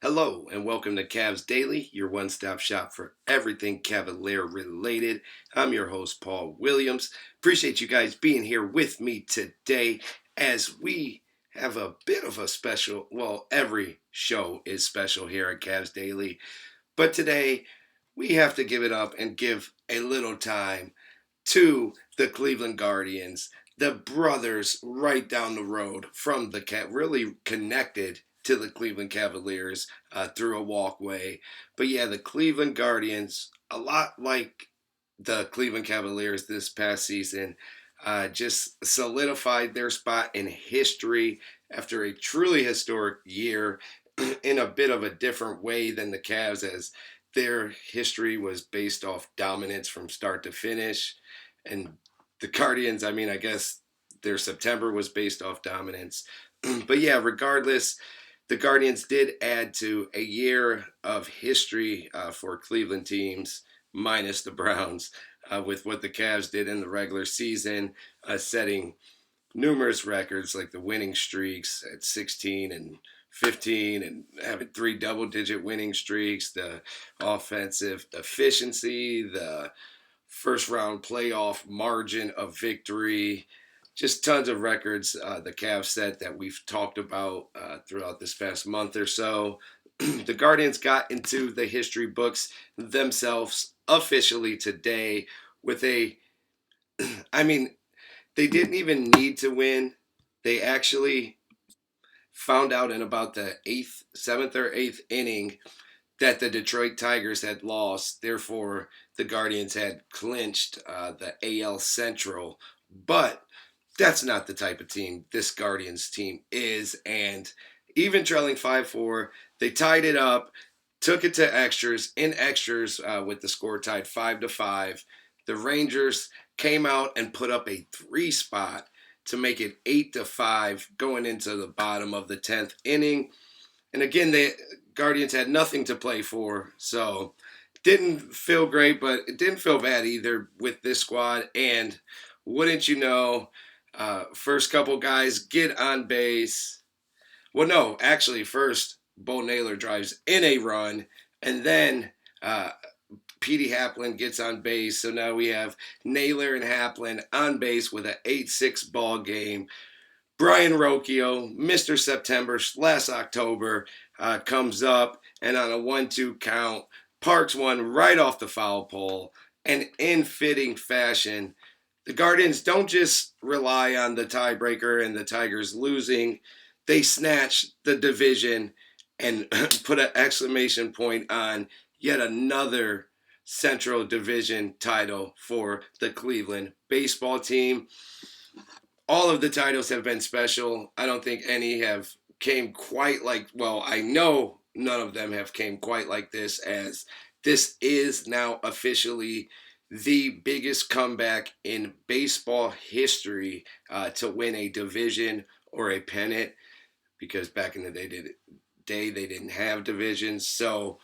Hello and welcome to Cavs Daily, your one-stop shop for everything Cavalier related. I'm your host, Paul Williams. Appreciate you guys being here with me today as we have a bit of a special, well, every show is special here at Cavs Daily, but today we have to give it up and give a little time to the Cleveland Guardians, the brothers right down the road from the really connected to the Cleveland Cavaliers through a walkway. But yeah, the Cleveland Guardians, a lot like the Cleveland Cavaliers this past season, just solidified their spot in history after a truly historic year in a bit of a different way than the Cavs, as their history was based off dominance from start to finish. And the Guardians, I mean, I guess their September was based off dominance. But yeah, regardless, the Guardians did add to a year of history for Cleveland teams, minus the Browns, with what the Cavs did in the regular season, setting numerous records like the winning streaks at 16 and 15 and having three double-digit winning streaks, the offensive efficiency, the first-round playoff margin of victory, just tons of records the Cavs set that we've talked about throughout this past month or so. The Guardians got into the history books themselves officially today with I mean, they didn't even need to win. They actually found out in about the seventh or eighth inning that the Detroit Tigers had lost. Therefore, the Guardians had clinched the AL Central. But that's not the type of team this Guardians team is. And even trailing 5-4, they tied it up, took it to extras, with the score tied 5-5. The Rangers came out and put up a 3 spot to make it 8-5 going into the bottom of the 10th inning. And again, the Guardians had nothing to play for, so didn't feel great, but it didn't feel bad either with this squad. And wouldn't you know, first couple guys get on base. Well, no, actually, first Bo Naylor drives in a run, and then Petey Haplin gets on base. So now we have Naylor and Haplin on base with an 8-6 ball game. Brian Rocchio, Mr. September last October, comes up and on a 1-2 count, parks one right off the foul pole. And in fitting fashion, the Guardians don't just rely on the tiebreaker and the Tigers losing. They snatch the division and put an exclamation point on yet another Central Division title for the Cleveland baseball team. All of the titles have been special. I don't think any have came quite like, well, I know none of them have came quite like this, as this is now officially the biggest comeback in baseball history to win a division or a pennant, because back in the day they didn't have divisions. So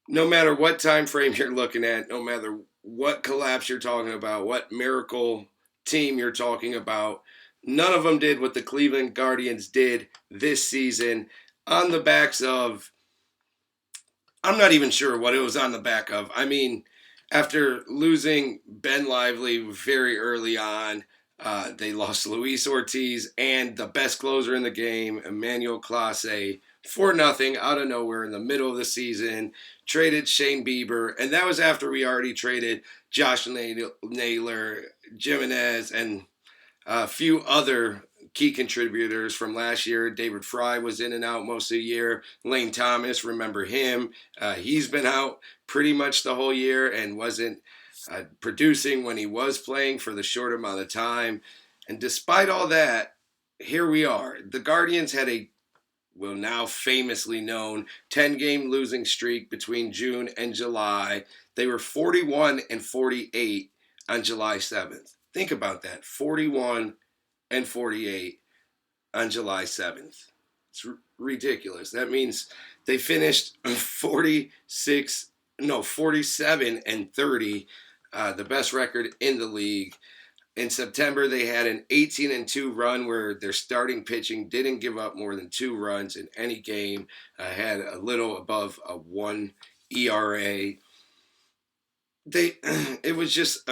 no matter what time frame you're looking at, no matter what collapse you're talking about, what miracle team you're talking about, none of them did what the Cleveland Guardians did this season on the backs of, I'm not even sure what it was on the back of. I mean, after losing Ben Lively very early on, they lost Luis Ortiz and the best closer in the game, Emmanuel Clase, for nothing out of nowhere in the middle of the season. Traded Shane Bieber, and that was after we already traded Josh Naylor, Jimenez, and a few other key contributors from last year. David Fry was in and out most of the year. Lane Thomas, remember him. He's been out pretty much the whole year and wasn't producing when he was playing for the short amount of time. And despite all that, here we are. The Guardians had a, well, now famously known 10-game losing streak between June and July. They were 41-48 on July 7th. Think about that, 41-48 on July 7th. It's ridiculous. That means they finished 47-30, the best record in the league. In September, they had an 18-2 run where their starting pitching didn't give up more than 2 runs in any game. Had a little above a 1 ERA. It was just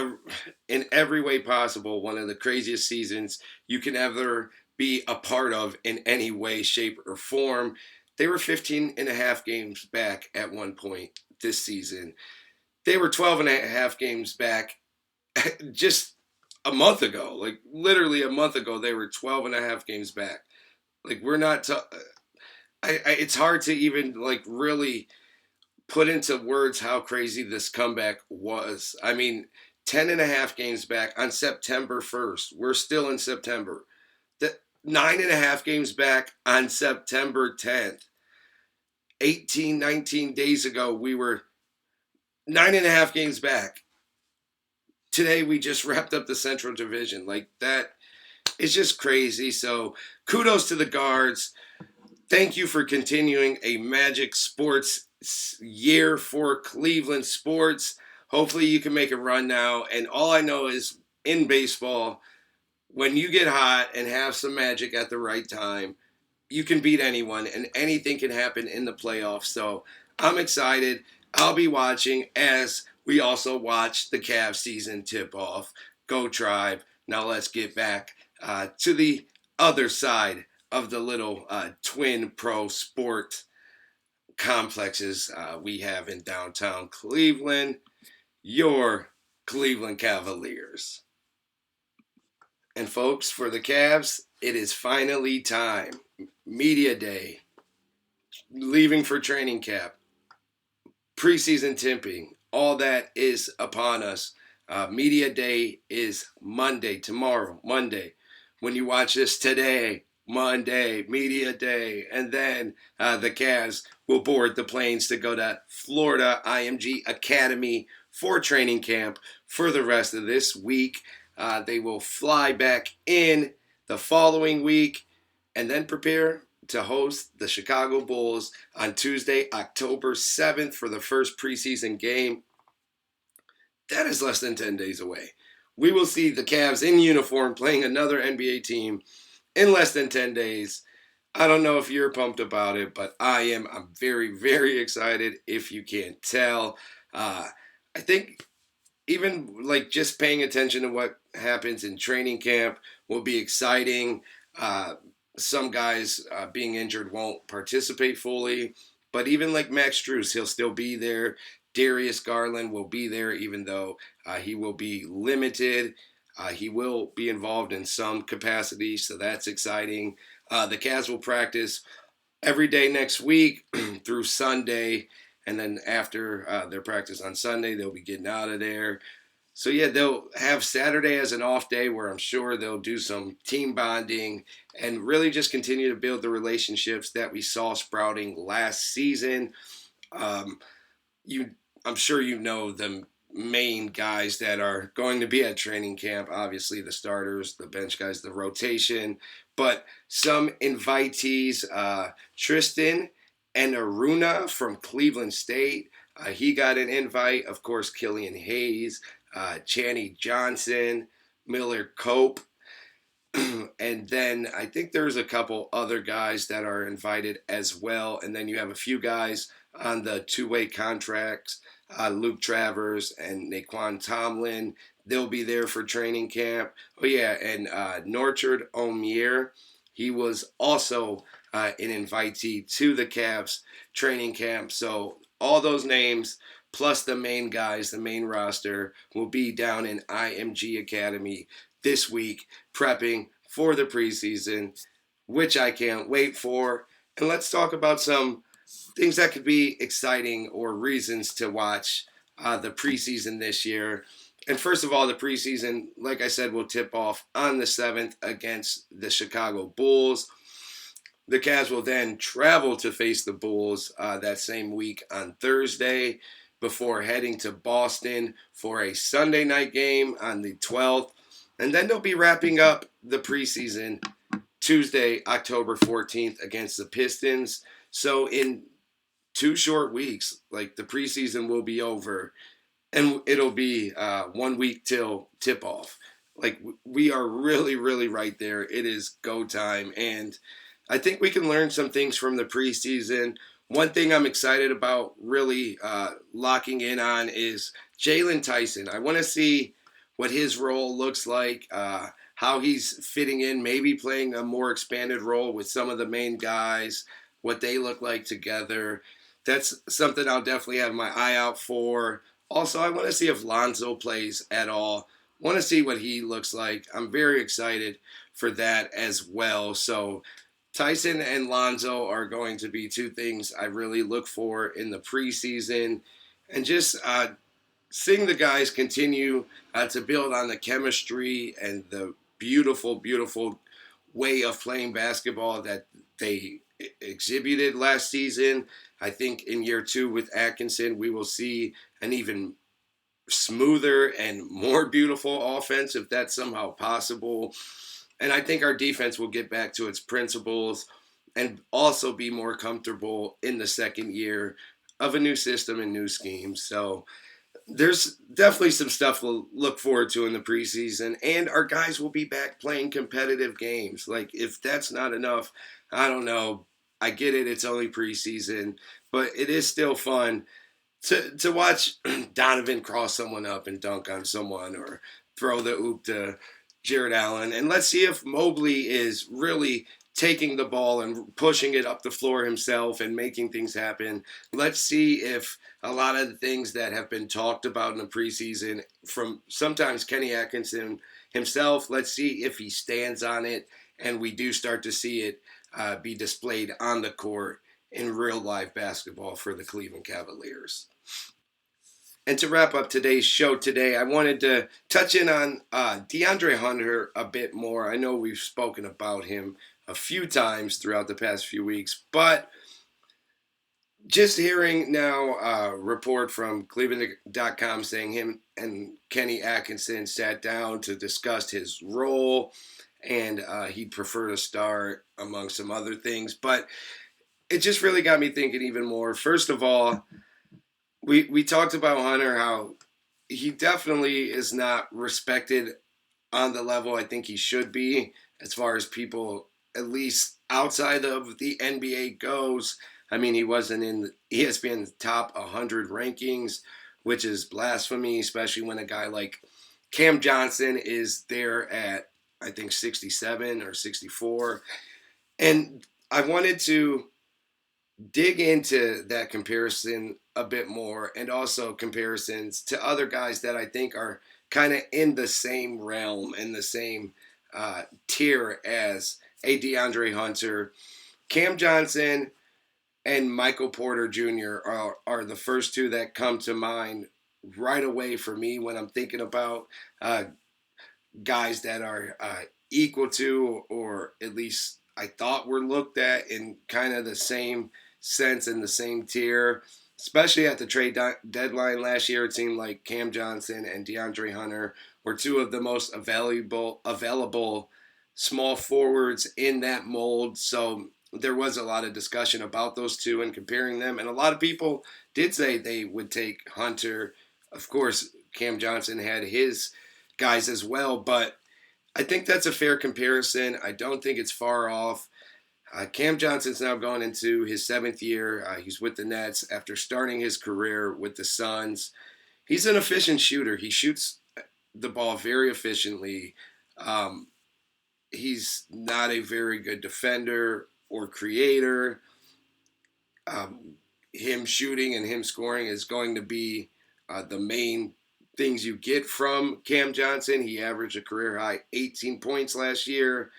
in every way possible one of the craziest seasons you can ever be a part of in any way, shape, or form. They were 15 and a half games back at one point this season. They were 12 and a half games back just a month ago. Like literally a month ago, they were 12 and a half games back. Like we're not. It's hard to even like really put into words how crazy this comeback was. I mean, 10 and a half games back on September 1st. We're still in September. 9.5 games back on September 10th. 18, 19 days ago, we were 9.5 games back. Today, we just wrapped up the Central Division. Like, that is just crazy. So, kudos to the guards. Thank you for continuing a Magic Sports year for Cleveland sports. Hopefully you can make a run now. And all I know is in baseball, when you get hot and have some magic at the right time, you can beat anyone and anything can happen in the playoffs. So I'm excited. I'll be watching as we also watch the Cavs season tip off. Go Tribe. Now let's get back to the other side of the little twin pro sport complexes we have in downtown Cleveland, your Cleveland Cavaliers. And folks, for the Cavs, it is finally time. Media day, leaving for training camp, preseason tipping, all that is upon us. Media day is Monday, tomorrow, Monday. When you watch this today, Monday, media day, and then the Cavs will board the planes to go to Florida IMG Academy for training camp for the rest of this week. They will fly back in the following week and then prepare to host the Chicago Bulls on Tuesday, October 7th for the first preseason game. That is less than 10 days away. We will see the Cavs in uniform playing another NBA team in less than 10 days. I don't know if you're pumped about it, but I am. I'm very, very excited if you can't tell. I think even like just paying attention to what happens in training camp will be exciting. Some guys being injured won't participate fully, but even like Max Strus, he'll still be there. Darius Garland will be there, even though he will be limited. He will be involved in some capacity, so that's exciting. The Cavs will practice every day next week through Sunday, and then after their practice on Sunday, they'll be getting out of there. So yeah, they'll have Saturday as an off day where I'm sure they'll do some team bonding and really just continue to build the relationships that we saw sprouting last season. I'm sure you know the main guys that are going to be at training camp. Obviously, the starters, the bench guys, the rotation, but some invitees. Tristan and Aruna from Cleveland State. He got an invite. Of course, Killian Hayes, Channy Johnson, Miller Cope. And then I think there's a couple other guys that are invited as well. And then you have a few guys on the two-way contracts, Luke Travers and Naquan Tomlin. They'll be there for training camp. Oh, yeah, and Norchard Omier, he was also an invitee to the Cavs training camp. So all those names, plus the main guys, the main roster, will be down in IMG Academy this week, prepping for the preseason, which I can't wait for. And let's talk about some things that could be exciting or reasons to watch the preseason this year. And first of all, the preseason, like I said, will tip off on the 7th against the Chicago Bulls. The Cavs will then travel to face the Bulls that same week on Thursday before heading to Boston for a Sunday night game on the 12th. And then they'll be wrapping up the preseason Tuesday, October 14th against the Pistons. So in 2 short weeks, like the preseason will be over and it'll be 1 week till tip-off. Like, we are really, really right there. It is go time. And I think we can learn some things from the preseason. One thing I'm excited about really locking in on is Jalen Tyson. I want to see what his role looks like, how he's fitting in, maybe playing a more expanded role with some of the main guys, what they look like together. That's something I'll definitely have my eye out for. Also, I want to see if Lonzo plays at all. Want to see what he looks like. I'm very excited for that as well. So Tyson and Lonzo are going to be two things I really look for in the preseason, and just seeing the guys continue to build on the chemistry and the beautiful, beautiful way of playing basketball that they exhibited last season. I think in year two with Atkinson, we will see an even smoother and more beautiful offense if that's somehow possible. And I think our defense will get back to its principles and also be more comfortable in the second year of a new system and new schemes. So there's definitely some stuff we'll look forward to in the preseason, and our guys will be back playing competitive games. Like, if that's not enough, I don't know. I get it, it's only preseason, but it is still fun to watch Donovan cross someone up and dunk on someone, or throw the oop to Jared Allen. And let's see if Mobley is really taking the ball and pushing it up the floor himself and making things happen. Let's see if a lot of the things that have been talked about in the preseason from sometimes Kenny Atkinson himself, let's see if he stands on it and we do start to see it be displayed on the court in real life basketball for the Cleveland Cavaliers. And to wrap up today's show today, I wanted to touch in on DeAndre Hunter a bit more. I know we've spoken about him a few times throughout the past few weeks, but just hearing now a report from Cleveland.com saying him and Kenny Atkinson sat down to discuss his role, and he'd prefer to start among some other things. But it just really got me thinking even more. First of all, we talked about Hunter, how he definitely is not respected on the level I think he should be, as far as people, at least outside of the NBA goes. I mean, he wasn't in the ESPN's top 100 rankings, which is blasphemy, especially when a guy like Cam Johnson is there at, I think, 67 or 64. And I wanted to dig into that comparison a bit more, and also comparisons to other guys that I think are kind of in the same realm, in the same tier as a DeAndre Hunter. Cam Johnson and Michael Porter Jr. are the first two that come to mind right away for me when I'm thinking about guys that are equal to, or at least I thought were looked at in kind of the same sense, in the same tier. Especially at the trade deadline last year, it seemed like Cam Johnson and DeAndre Hunter were two of the most available small forwards in that mold. So there was a lot of discussion about those two and comparing them. And a lot of people did say they would take Hunter. Of course, Cam Johnson had his guys as well, but I think that's a fair comparison. I don't think it's far off. Cam Johnson's now gone into his seventh year. He's with the Nets after starting his career with the Suns. He's an efficient shooter. He shoots the ball very efficiently. He's not a very good defender or creator. Him shooting and him scoring is going to be the main things you get from Cam Johnson. He averaged a career high 18 points last year,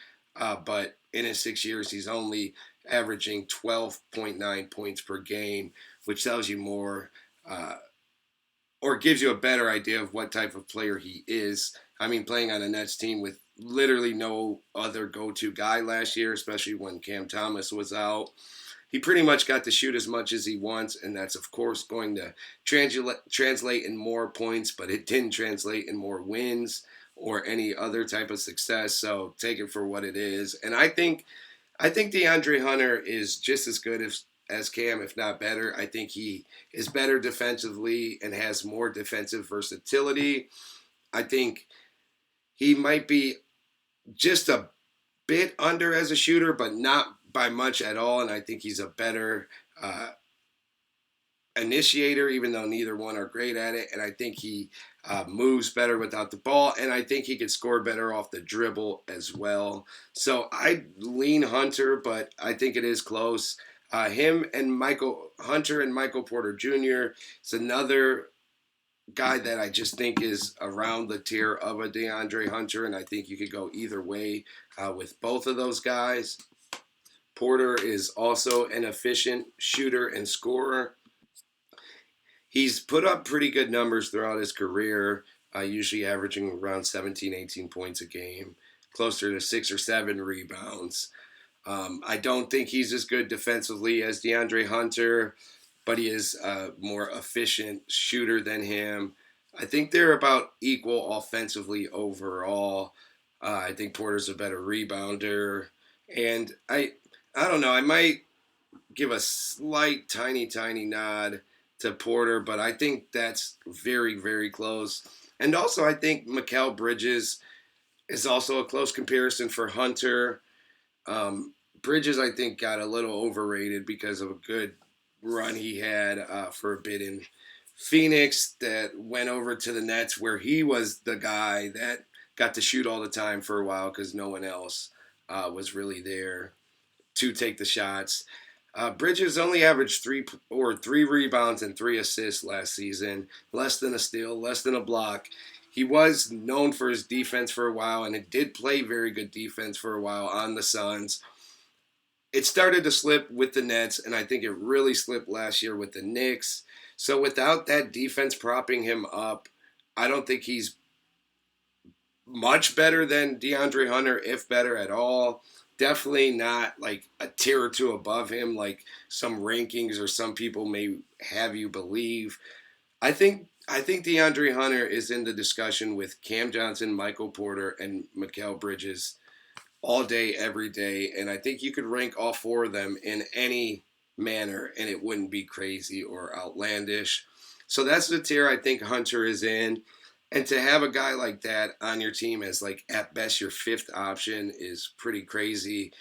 but in his 6 years, he's only averaging 12.9 points per game, which tells you more, or gives you a better idea of what type of player he is. I mean, playing on a Nets team with literally no other go-to guy last year, especially when Cam Thomas was out. He pretty much got to shoot as much as he wants, and that's, of course, going to translate in more points, but it didn't translate in more wins or any other type of success. So take it for what it is. And I think DeAndre Hunter is just as good as Cam, if not better. I think he is better defensively and has more defensive versatility. I think He might be just a bit under as a shooter, but not by much at all. And I think he's a better initiator, even though neither one are great at it. And I think he moves better without the ball. And I think he could score better off the dribble as well. So I lean Hunter, but I think it is close. Him and Michael Hunter and Michael Porter Jr. is another guy that I just think is around the tier of a DeAndre Hunter, and I think you could go either way with both of those guys. Porter is also an efficient shooter and scorer. He's put up pretty good numbers throughout his career, usually averaging around 17, 18 points a game, closer to 6 or 7 rebounds. I don't think he's as good defensively as DeAndre Hunter, but he is a more efficient shooter than him. I think they're about equal offensively overall. I think Porter's a better rebounder, and I don't know. I might give a slight, tiny nod to Porter, but I think that's very, very close. And also, I think Mikal Bridges is also a close comparison for Hunter. Bridges, I think, got a little overrated because of a good run he had for a bit in Phoenix that went over to the Nets, where he was the guy that got to shoot all the time for a while because no one else was really there to take the shots. Bridges only averaged three rebounds and 3 assists last season, less than a steal, less than a block. He was known for his defense for a while, and it did play very good defense for a while on the Suns. It started to slip with the Nets, and I think it really slipped last year with the Knicks. So without that defense propping him up, I don't think he's much better than DeAndre Hunter, if better at all. Definitely not like a tier or two above him, like some rankings or some people may have you believe. I think DeAndre Hunter is in the discussion with Cam Johnson, Michael Porter, and Mikal Bridges all day, every day. And I think you could rank all 4 of them in any manner, and it wouldn't be crazy or outlandish. So that's the tier I think Hunter is in. And to have a guy like that on your team as like at best your 5th option is pretty crazy.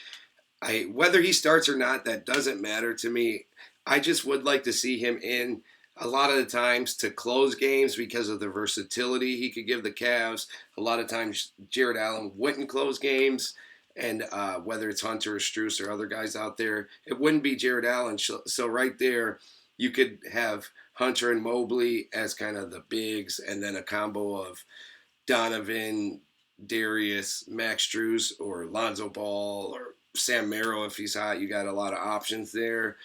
Whether he starts or not, that doesn't matter to me. I just would like to see him in a lot of the times to close games because of the versatility he could give the Cavs. A lot of times Jared Allen wouldn't close games, and whether it's Hunter or Strus or other guys out there, it wouldn't be Jared Allen. So right there, you could have Hunter and Mobley as kind of the bigs, and then a combo of Donovan, Darius, Max Strus, or Lonzo Ball, or Sam Merrill if he's hot. You got a lot of options there.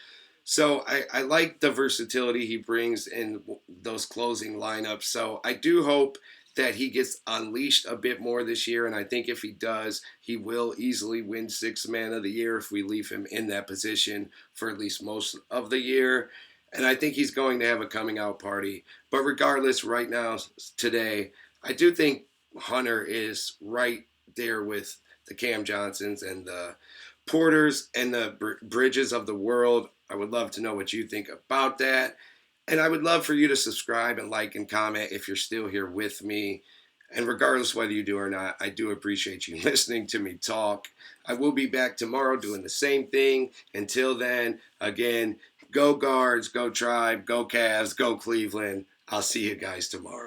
So I like the versatility he brings in those closing lineups. So I do hope that he gets unleashed a bit more this year. And I think if he does, he will easily win 6th Man of the Year if we leave him in that position for at least most of the year. And I think he's going to have a coming out party. But regardless, right now, today, I do think Hunter is right there with the Cam Johnsons and the Porters and the Bridges of the world. I would love to know what you think about that. And I would love for you to subscribe and like and comment if you're still here with me. And regardless whether you do or not, I do appreciate you listening to me talk. I will be back tomorrow doing the same thing. Until then, again, go Guards, go Tribe, go Cavs, go Cleveland. I'll see you guys tomorrow.